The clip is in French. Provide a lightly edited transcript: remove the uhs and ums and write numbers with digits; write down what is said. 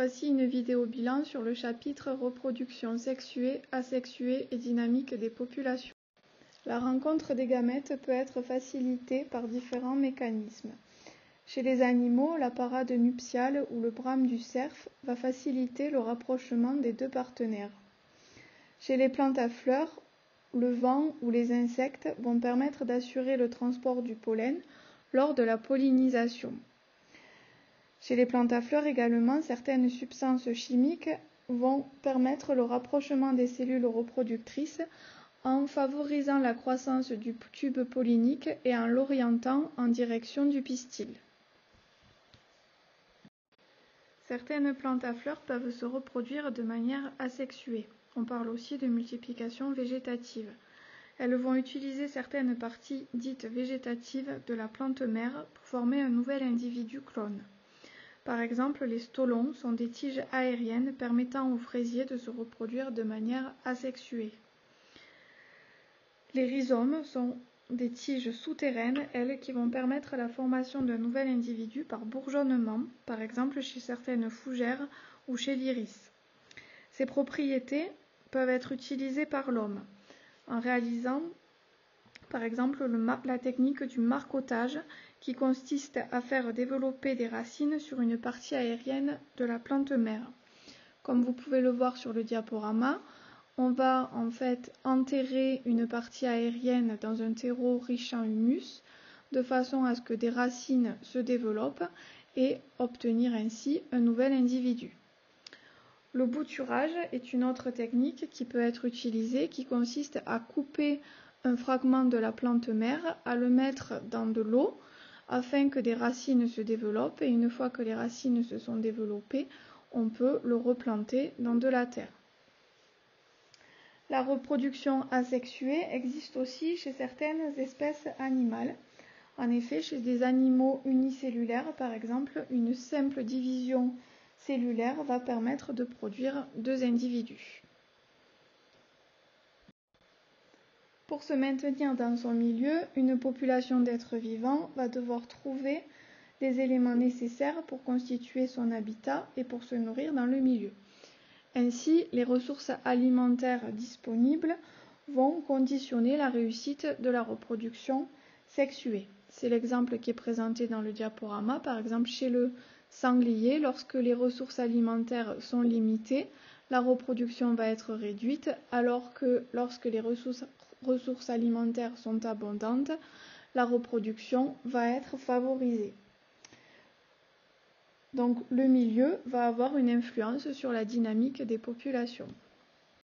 Voici une vidéo bilan sur le chapitre Reproduction sexuée, asexuée et dynamique des populations. La rencontre des gamètes peut être facilitée par différents mécanismes. Chez les animaux, la parade nuptiale ou le brame du cerf va faciliter le rapprochement des deux partenaires. Chez les plantes à fleurs, le vent ou les insectes vont permettre d'assurer le transport du pollen lors de la pollinisation. Chez les plantes à fleurs également, certaines substances chimiques vont permettre le rapprochement des cellules reproductrices en favorisant la croissance du tube pollinique et en l'orientant en direction du pistil. Certaines plantes à fleurs peuvent se reproduire de manière asexuée. On parle aussi de multiplication végétative. Elles vont utiliser certaines parties dites végétatives de la plante mère pour former un nouvel individu clone. Par exemple, les stolons sont des tiges aériennes permettant aux fraisiers de se reproduire de manière asexuée. Les rhizomes sont des tiges souterraines, elles, qui vont permettre la formation d'un nouvel individu par bourgeonnement, par exemple chez certaines fougères ou chez l'iris. Ces propriétés peuvent être utilisées par l'homme en réalisant par exemple la technique du marcottage qui consiste à faire développer des racines sur une partie aérienne de la plante mère. Comme vous pouvez le voir sur le diaporama, on va en fait enterrer une partie aérienne dans un terreau riche en humus de façon à ce que des racines se développent et obtenir ainsi un nouvel individu. Le bouturage est une autre technique qui peut être utilisée qui consiste à couper un fragment de la plante mère, à le mettre dans de l'eau afin que des racines se développent et une fois que les racines se sont développées, on peut le replanter dans de la terre. La reproduction asexuée existe aussi chez certaines espèces animales. En effet, chez des animaux unicellulaires, par exemple, une simple division cellulaire va permettre de produire deux individus. Pour se maintenir dans son milieu, une population d'êtres vivants va devoir trouver les éléments nécessaires pour constituer son habitat et pour se nourrir dans le milieu. Ainsi, les ressources alimentaires disponibles vont conditionner la réussite de la reproduction sexuée. C'est l'exemple qui est présenté dans le diaporama. Par exemple, chez le sanglier, lorsque les ressources alimentaires sont limitées, la reproduction va être réduite, alors que lorsque les ressources alimentaires sont abondantes, la reproduction va être favorisée. Donc le milieu va avoir une influence sur la dynamique des populations.